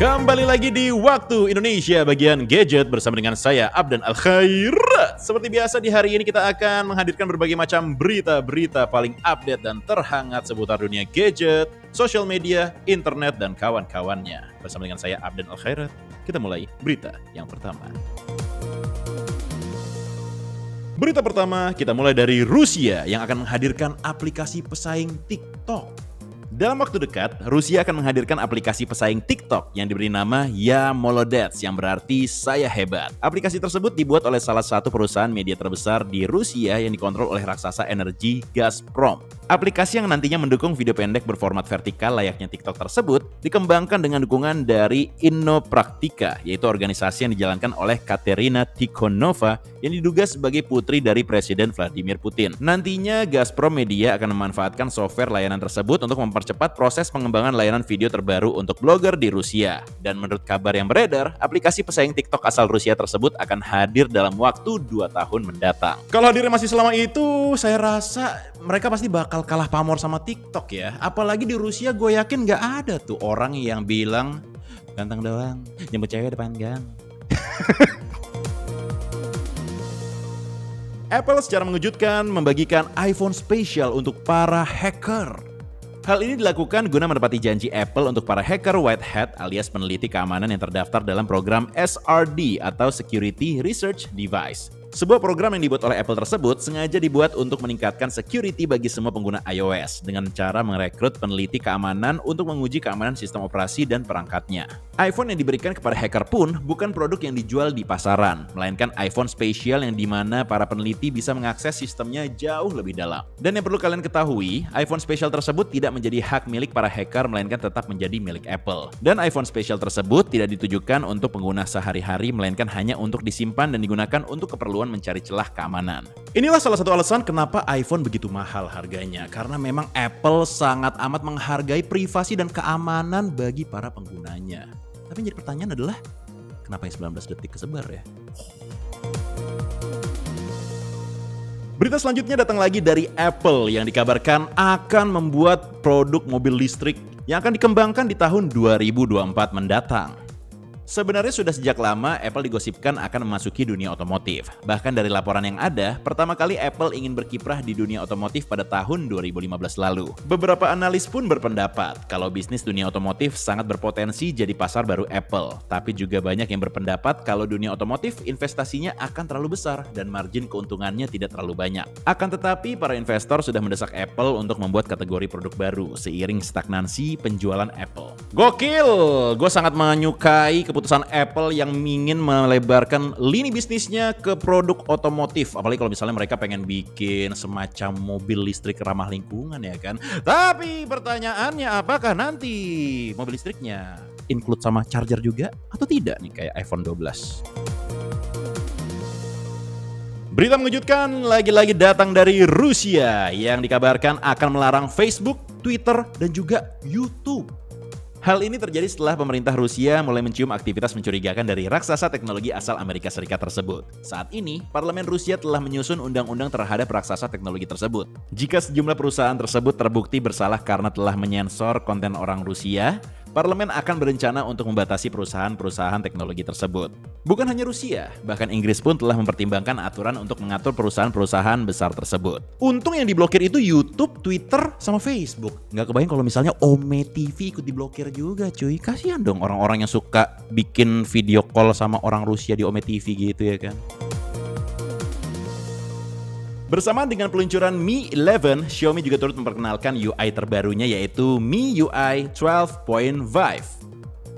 Kembali lagi di Waktu Indonesia bagian gadget bersama dengan saya Abdan Al-Khair. Seperti biasa di hari ini kita akan menghadirkan berbagai macam berita-berita paling update dan terhangat seputar dunia gadget, sosial media, internet, dan kawan-kawannya. Bersama dengan saya Abdan Al-Khair, kita mulai berita yang pertama. Berita pertama kita mulai dari Rusia yang akan menghadirkan aplikasi pesaing TikTok. Dalam waktu dekat, Rusia akan menghadirkan aplikasi pesaing TikTok yang diberi nama Ya Molodets yang berarti saya hebat. Aplikasi tersebut dibuat oleh salah satu perusahaan media terbesar di Rusia yang dikontrol oleh raksasa energi Gazprom. Aplikasi yang nantinya mendukung video pendek berformat vertikal layaknya TikTok tersebut dikembangkan dengan dukungan dari Innopraktika, yaitu organisasi yang dijalankan oleh Katerina Tikhonova yang diduga sebagai putri dari Presiden Vladimir Putin. Nantinya Gazprom Media akan memanfaatkan software layanan tersebut untuk mempercepat proses pengembangan layanan video terbaru untuk blogger di Rusia. Dan menurut kabar yang beredar, aplikasi pesaing TikTok asal Rusia tersebut akan hadir dalam waktu 2 tahun mendatang. Kalau hadirnya masih selama itu, saya rasa mereka pasti bakal kalah pamor sama TikTok ya. Apalagi di Rusia gue yakin gak ada tuh orang yang bilang ganteng doang, nyebut cewek depan gang. Apple secara mengejutkan membagikan iPhone spesial untuk para hacker. Hal ini dilakukan guna menepati janji Apple untuk para hacker white hat alias peneliti keamanan yang terdaftar dalam program SRD atau Security Research Device. Sebuah program yang dibuat oleh Apple tersebut sengaja dibuat untuk meningkatkan security bagi semua pengguna iOS dengan cara merekrut peneliti keamanan untuk menguji keamanan sistem operasi dan perangkatnya. iPhone yang diberikan kepada hacker pun bukan produk yang dijual di pasaran, melainkan iPhone spesial yang dimana para peneliti bisa mengakses sistemnya jauh lebih dalam. Dan yang perlu kalian ketahui, iPhone spesial tersebut tidak menjadi hak milik para hacker melainkan tetap menjadi milik Apple. Dan iPhone spesial tersebut tidak ditujukan untuk pengguna sehari-hari melainkan hanya untuk disimpan dan digunakan untuk keperluan mencari celah keamanan. Inilah salah satu alasan kenapa iPhone begitu mahal harganya, karena memang Apple sangat amat menghargai privasi dan keamanan bagi para penggunanya. Tapi jadi pertanyaan adalah, kenapa yang 19 detik kesebar ya? Berita selanjutnya datang lagi dari Apple yang dikabarkan akan membuat produk mobil listrik yang akan dikembangkan di tahun 2024 mendatang. Sebenarnya sudah sejak lama Apple digosipkan akan memasuki dunia otomotif. Bahkan dari laporan yang ada, pertama kali Apple ingin berkiprah di dunia otomotif pada tahun 2015 lalu. Beberapa analis pun berpendapat kalau bisnis dunia otomotif sangat berpotensi jadi pasar baru Apple. Tapi juga banyak yang berpendapat kalau dunia otomotif investasinya akan terlalu besar dan margin keuntungannya tidak terlalu banyak. Akan tetapi para investor sudah mendesak Apple untuk membuat kategori produk baru seiring stagnansi penjualan Apple. Gokil! Gue sangat menyukai keputusan Apple yang ingin melebarkan lini bisnisnya ke produk otomotif. Apalagi kalau misalnya mereka pengen bikin semacam mobil listrik ramah lingkungan ya kan. Tapi pertanyaannya apakah nanti mobil listriknya include sama charger juga atau tidak nih kayak iPhone 12? Berita mengejutkan lagi-lagi datang dari Rusia yang dikabarkan akan melarang Facebook, Twitter, dan juga YouTube. Hal ini terjadi setelah pemerintah Rusia mulai mencium aktivitas mencurigakan dari raksasa teknologi asal Amerika Serikat tersebut. Saat ini, parlemen Rusia telah menyusun undang-undang terhadap raksasa teknologi tersebut. Jika sejumlah perusahaan tersebut terbukti bersalah karena telah menyensor konten orang Rusia, parlemen akan berencana untuk membatasi perusahaan-perusahaan teknologi tersebut. Bukan hanya Rusia, bahkan Inggris pun telah mempertimbangkan aturan untuk mengatur perusahaan-perusahaan besar tersebut. Untung yang diblokir itu YouTube, Twitter, sama Facebook. Nggak kebayang kalau misalnya Ome TV ikut diblokir juga cuy. Kasihan dong orang-orang yang suka bikin video call sama orang Rusia di Ome TV gitu ya kan. Bersamaan dengan peluncuran Mi 11, Xiaomi juga turut memperkenalkan UI terbarunya yaitu MIUI 12.5.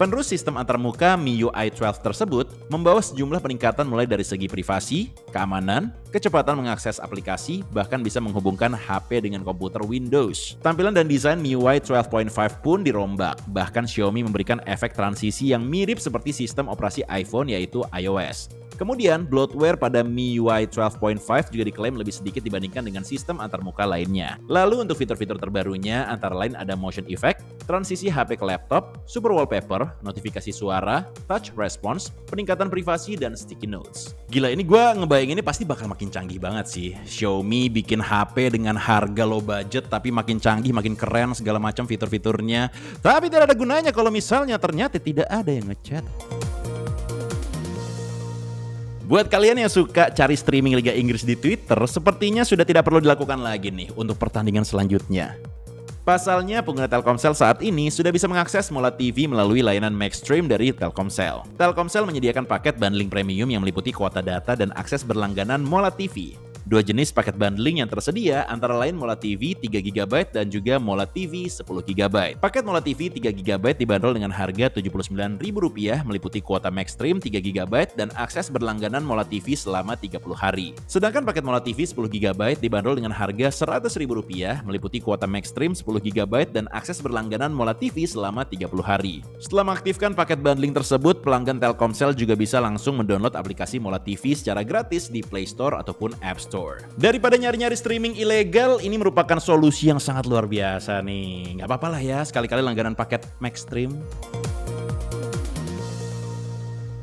Penerus sistem antarmuka MIUI 12 tersebut membawa sejumlah peningkatan mulai dari segi privasi, keamanan, kecepatan mengakses aplikasi, bahkan bisa menghubungkan HP dengan komputer Windows. Tampilan dan desain MIUI 12.5 pun dirombak, bahkan Xiaomi memberikan efek transisi yang mirip seperti sistem operasi iPhone yaitu iOS. Kemudian, bloatware pada MIUI 12.5 juga diklaim lebih sedikit dibandingkan dengan sistem antarmuka lainnya. Lalu untuk fitur-fitur terbarunya antara lain ada motion effect, transisi HP ke laptop, super wallpaper, notifikasi suara, touch response, peningkatan privasi, dan sticky notes. Gila, ini gue ngebayangin ini pasti bakal makin canggih banget sih. Xiaomi bikin HP dengan harga low budget tapi makin canggih, makin keren segala macam fitur-fiturnya. Tapi tidak ada gunanya kalau misalnya ternyata tidak ada yang ngechat. Buat kalian yang suka cari streaming Liga Inggris di Twitter, sepertinya sudah tidak perlu dilakukan lagi nih untuk pertandingan selanjutnya. Pasalnya, pengguna Telkomsel saat ini sudah bisa mengakses Mola TV melalui layanan Maxstream dari Telkomsel. Telkomsel menyediakan paket bundling premium yang meliputi kuota data dan akses berlangganan Mola TV. Dua jenis paket bundling yang tersedia antara lain Mola TV 3GB dan juga Mola TV 10GB. Paket Mola TV 3GB dibanderol dengan harga Rp79.000 meliputi kuota Maxstream 3GB dan akses berlangganan Mola TV selama 30 hari. Sedangkan paket Mola TV 10GB dibanderol dengan harga Rp100.000 meliputi kuota Maxstream 10GB dan akses berlangganan Mola TV selama 30 hari. Setelah mengaktifkan paket bundling tersebut, pelanggan Telkomsel juga bisa langsung mendownload aplikasi Mola TV secara gratis di Play Store ataupun App Store. Daripada nyari-nyari streaming ilegal, ini merupakan solusi yang sangat luar biasa nih. Nggak apa-apa lah ya, sekali-kali langganan paket Maxstream.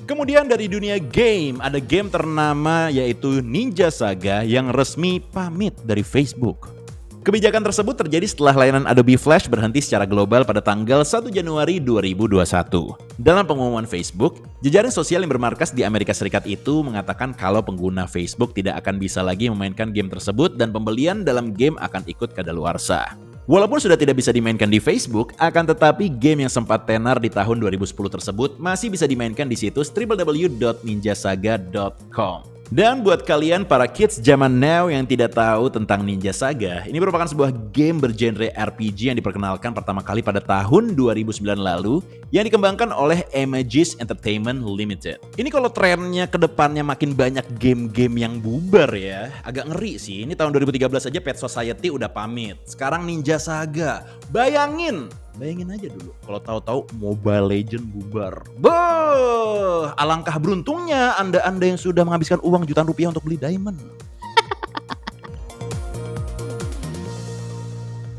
Kemudian dari dunia game, ada game ternama yaitu Ninja Saga yang resmi pamit dari Facebook. Kebijakan tersebut terjadi setelah layanan Adobe Flash berhenti secara global pada tanggal 1 Januari 2021. Dalam pengumuman Facebook, jejaring sosial yang bermarkas di Amerika Serikat itu mengatakan kalau pengguna Facebook tidak akan bisa lagi memainkan game tersebut dan pembelian dalam game akan ikut kadaluarsa. Walaupun sudah tidak bisa dimainkan di Facebook, akan tetapi game yang sempat tenar di tahun 2010 tersebut masih bisa dimainkan di situs www.ninjasaga.com. Dan buat kalian para kids zaman now yang tidak tahu tentang Ninja Saga, ini merupakan sebuah game bergenre RPG yang diperkenalkan pertama kali pada tahun 2009 lalu yang dikembangkan oleh Images Entertainment Limited. Ini kalau trennya ke depannya makin banyak game-game yang bubar ya, agak ngeri sih. Ini tahun 2013 aja Pet Society udah pamit. Sekarang Ninja Saga. Bayangin aja dulu kalau tahu-tahu Mobile Legends bubar. Beuh, alangkah beruntungnya Anda yang sudah menghabiskan uang jutaan rupiah untuk beli diamond.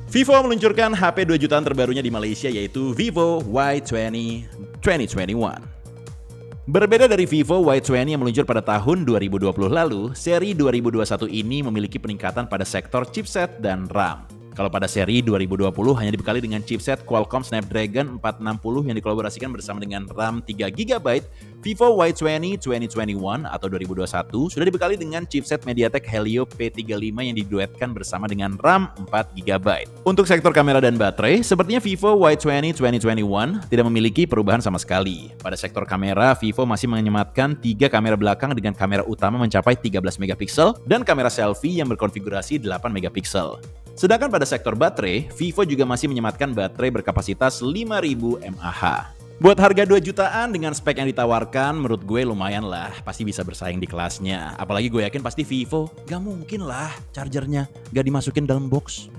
Vivo meluncurkan HP 2 jutaan terbarunya di Malaysia yaitu Vivo Y20 2021. Berbeda dari Vivo Y20 yang meluncur pada tahun 2020 lalu, seri 2021 ini memiliki peningkatan pada sektor chipset dan RAM. Kalau pada seri 2020 hanya dibekali dengan chipset Qualcomm Snapdragon 460 yang dikolaborasikan bersama dengan RAM 3GB, Vivo Y20 2021 atau 2021 sudah dibekali dengan chipset MediaTek Helio P35 yang diduetkan bersama dengan RAM 4GB. Untuk sektor kamera dan baterai, sepertinya Vivo Y20 2021 tidak memiliki perubahan sama sekali. Pada sektor kamera, Vivo masih menyematkan 3 kamera belakang dengan kamera utama mencapai 13 megapiksel dan kamera selfie yang berkonfigurasi 8 megapiksel. Sedangkan pada sektor baterai, Vivo juga masih menyematkan baterai berkapasitas 5000 mAh. Buat harga 2 jutaan dengan spek yang ditawarkan, menurut gue lumayan lah, pasti bisa bersaing di kelasnya. Apalagi gue yakin pasti Vivo, gak mungkin lah chargernya gak dimasukin dalam box.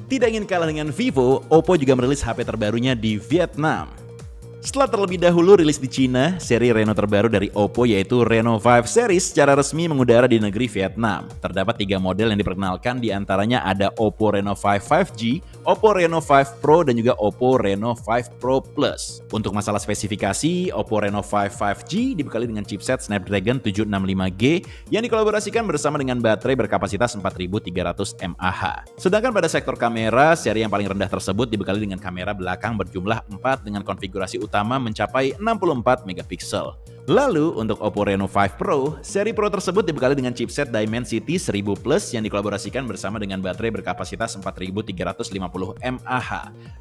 Tidak ingin kalah dengan Vivo, Oppo juga merilis HP terbarunya di Vietnam. Setelah terlebih dahulu rilis di Cina, seri Reno terbaru dari Oppo yaitu Reno 5 series secara resmi mengudara di negeri Vietnam. Terdapat 3 model yang diperkenalkan, diantaranya ada Oppo Reno 5 5G, Oppo Reno 5 Pro, dan juga Oppo Reno 5 Pro Plus. Untuk masalah spesifikasi, Oppo Reno 5 5G dibekali dengan chipset Snapdragon 765G yang dikolaborasikan bersama dengan baterai berkapasitas 4300 mAh. Sedangkan pada sektor kamera, seri yang paling rendah tersebut dibekali dengan kamera belakang berjumlah 4 dengan konfigurasi utama mencapai 64 megapiksel. Lalu untuk Oppo Reno 5 Pro, seri Pro tersebut dibekali dengan chipset Dimensity 1000 Plus yang dikolaborasikan bersama dengan baterai berkapasitas 4350 mAh.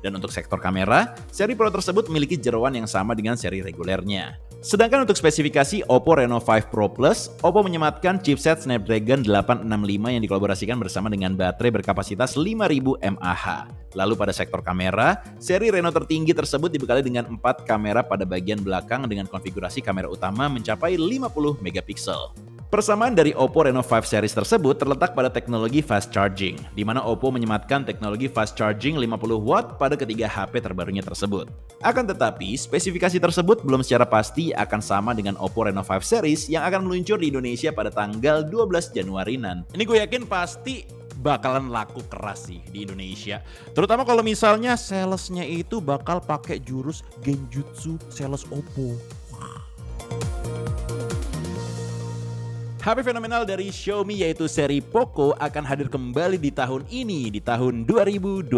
Dan untuk sektor kamera, seri Pro tersebut memiliki jeroan yang sama dengan seri regulernya. Sedangkan untuk spesifikasi Oppo Reno 5 Pro Plus, Oppo menyematkan chipset Snapdragon 865 yang dikolaborasikan bersama dengan baterai berkapasitas 5000 mAh. Lalu pada sektor kamera, seri Reno tertinggi tersebut dibekali dengan 4 kamera pada bagian belakang dengan konfigurasi kamera utama mencapai 50 megapiksel. Persamaan dari Oppo Reno 5 series tersebut terletak pada teknologi fast charging, di mana Oppo menyematkan teknologi fast charging 50 watt pada ketiga HP terbarunya tersebut. Akan tetapi, spesifikasi tersebut belum secara pasti akan sama dengan Oppo Reno 5 series yang akan meluncur di Indonesia pada tanggal 12 Januari nanti. Ini gue yakin pasti bakalan laku keras sih di Indonesia. Terutama kalau misalnya salesnya itu bakal pakai jurus genjutsu sales Oppo. HP fenomenal dari Xiaomi yaitu seri Poco akan hadir kembali di tahun ini, di tahun 2021.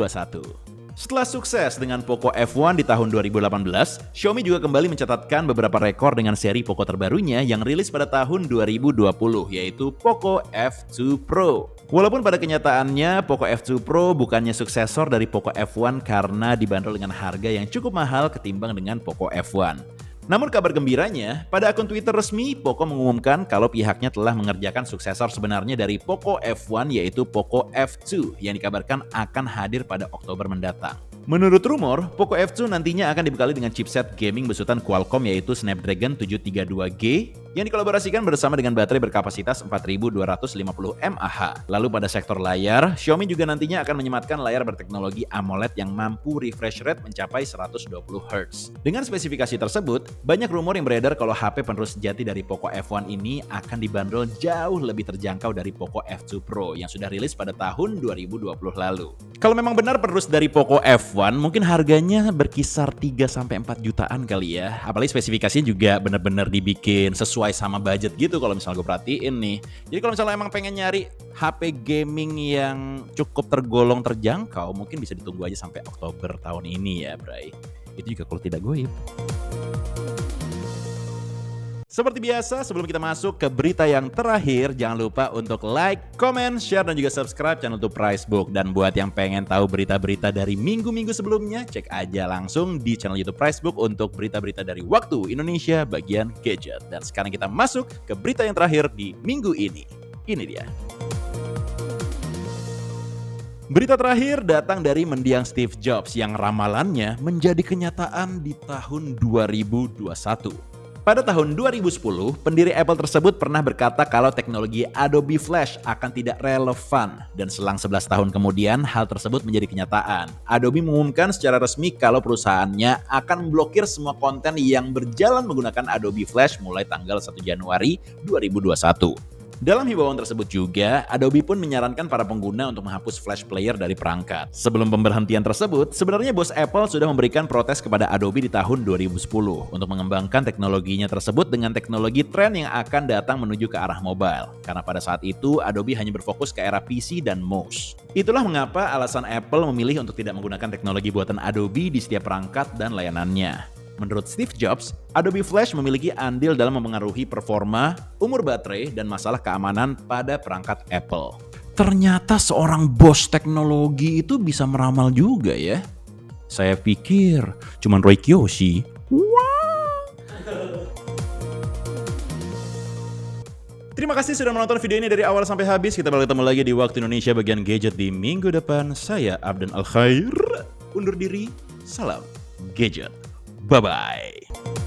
Setelah sukses dengan Poco F1 di tahun 2018, Xiaomi juga kembali mencatatkan beberapa rekor dengan seri Poco terbarunya yang rilis pada tahun 2020, yaitu Poco F2 Pro. Walaupun pada kenyataannya Poco F2 Pro bukannya suksesor dari Poco F1 karena dibanderol dengan harga yang cukup mahal ketimbang dengan Poco F1. Namun kabar gembiranya, pada akun Twitter resmi, Poco mengumumkan kalau pihaknya telah mengerjakan suksesor sebenarnya dari Poco F1 yaitu Poco F2 yang dikabarkan akan hadir pada Oktober mendatang. Menurut rumor, Poco F2 nantinya akan dibekali dengan chipset gaming besutan Qualcomm yaitu Snapdragon 732G yang dikolaborasikan bersama dengan baterai berkapasitas 4250 mAh. Lalu pada sektor layar, Xiaomi juga nantinya akan menyematkan layar berteknologi AMOLED yang mampu refresh rate mencapai 120 Hz. Dengan spesifikasi tersebut, banyak rumor yang beredar kalau HP penerus sejati dari Poco F1 ini akan dibanderol jauh lebih terjangkau dari Poco F2 Pro yang sudah rilis pada tahun 2020 lalu. Kalau memang benar penerus dari Poco F1, mungkin harganya berkisar 3-4 jutaan kali ya. Apalagi spesifikasinya juga benar-benar dibikin sesuai sama budget gitu kalau misalnya gue perhatiin nih. Jadi kalau misalnya emang pengen nyari HP gaming yang cukup tergolong terjangkau, mungkin bisa ditunggu aja sampai Oktober tahun ini ya, Bray. Itu juga kalau tidak goib. Seperti biasa, sebelum kita masuk ke berita yang terakhir, jangan lupa untuk like, comment, share, dan juga subscribe channel YouTube Pricebook. Dan buat yang pengen tahu berita-berita dari minggu-minggu sebelumnya, cek aja langsung di channel YouTube Pricebook untuk berita-berita dari Waktu Indonesia bagian gadget. Dan sekarang kita masuk ke berita yang terakhir di minggu ini. Ini dia. Berita terakhir datang dari mendiang Steve Jobs yang ramalannya menjadi kenyataan di tahun 2021. Pada tahun 2010, pendiri Apple tersebut pernah berkata kalau teknologi Adobe Flash akan tidak relevan. Dan selang 11 tahun kemudian, hal tersebut menjadi kenyataan. Adobe mengumumkan secara resmi kalau perusahaannya akan memblokir semua konten yang berjalan menggunakan Adobe Flash mulai tanggal 1 Januari 2021. Dalam himbauan tersebut juga, Adobe pun menyarankan para pengguna untuk menghapus Flash Player dari perangkat. Sebelum pemberhentian tersebut, sebenarnya bos Apple sudah memberikan protes kepada Adobe di tahun 2010 untuk mengembangkan teknologinya tersebut dengan teknologi tren yang akan datang menuju ke arah mobile. Karena pada saat itu, Adobe hanya berfokus ke era PC dan mouse. Itulah mengapa alasan Apple memilih untuk tidak menggunakan teknologi buatan Adobe di setiap perangkat dan layanannya. Menurut Steve Jobs, Adobe Flash memiliki andil dalam mempengaruhi performa, umur baterai, dan masalah keamanan pada perangkat Apple. Ternyata seorang bos teknologi itu bisa meramal juga ya. Saya pikir cuman Roy Kiyoshi. Wow. Terima kasih sudah menonton video ini dari awal sampai habis. Kita bakal ketemu lagi di Waktu Indonesia bagian gadget di minggu depan. Saya Abdan Al Khair. Undur diri. Salam gadget. Bye-bye.